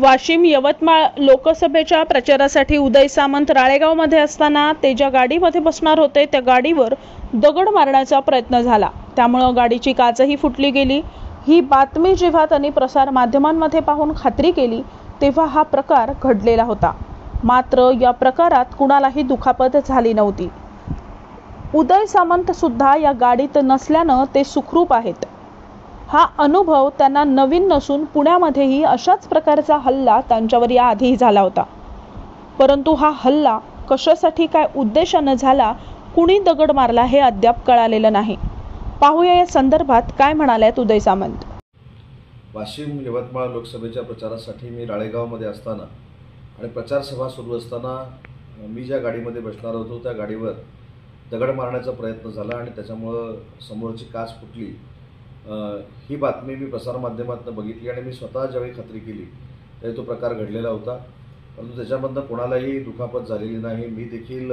वाशिम यवतमाळ लोकसभेच्या प्रचारासाठी उदय सामंत राळेगावमध्ये असताना ते ज्या गाडीमध्ये बसणार होते त्या गाडीवर दगड मारण्याचा प्रयत्न झाला। त्यामुळे गाडीची काचही फुटली गेली। ही बातमी जेव्हा त्यांनी प्रसार माध्यमांमध्ये पाहून खात्री केली तेव्हा हा प्रकार घडलेला होता। मात्र या प्रकारात कुणालाही दुखापत झाली नव्हती। उदय सामंत सुद्धा या गाडीत नसल्याने ते सुखरूप आहेत। हा अनुभव त्यांना नवीन नसून पुण्यामध्येही अशाच प्रकारचा हल्ला त्यांच्यावर याआधी झाला होता। परंतु हा हल्ला कशासाठी काय उद्देशाने झाला, कुणी दगड मारला हे अद्याप कळालेलं नाही। पाहूया या संदर्भात काय म्हणालेत उदय सामंत। वाशिम यवतमाळ लोकसभेच्या प्रचारासाठी मी राळेगावमध्ये असताना आणि प्रचार सभा सुरू असताना मी ज्या गाडीमध्ये बसणार होतो त्या गाडीवर दगड मारण्याचा प्रयत्न झाला आणि त्याच्यामुळे समोरची काच फुटली। ही बातमी मी प्रसारमाध्यमातून बघितली आणि मी स्वतः ज्यावेळी खात्री केली त्यावेळी तो प्रकार घडलेला होता। परंतु त्याच्यामधनं कोणालाही दुखापत झालेली नाही। मी देखील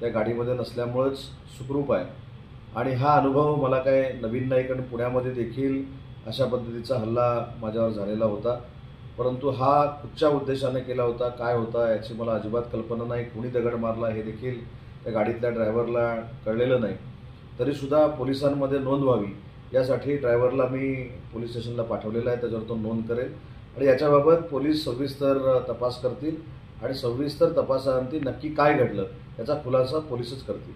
त्या गाडीमध्ये नसल्यामुळेच सुखरूप आहे आणि हा अनुभव मला काय नवीन नाही, कारण पुण्यामध्ये देखील अशा पद्धतीचा हल्ला माझ्यावर झालेला होता। परंतु हा कुठच्या उद्देशाने केला होता, काय होता याची मला अजिबात कल्पना नाही। कोणी दगड मारला हे देखील त्या गाडीतल्या ड्रायव्हरला कळलेलं नाही। तरीसुद्धा पोलिसांमध्ये नोंद व्हावी यासाठी ड्रायव्हरला मी पोलीस स्टेशनला पाठवलेलं आहे। त्याच्यावर तो नोंद करेल आणि याच्याबाबत पोलीस सविस्तर तपास करतील आणि सविस्तर तपासानंतर नक्की काय घडलं याचा खुलासा पोलीसच करतील।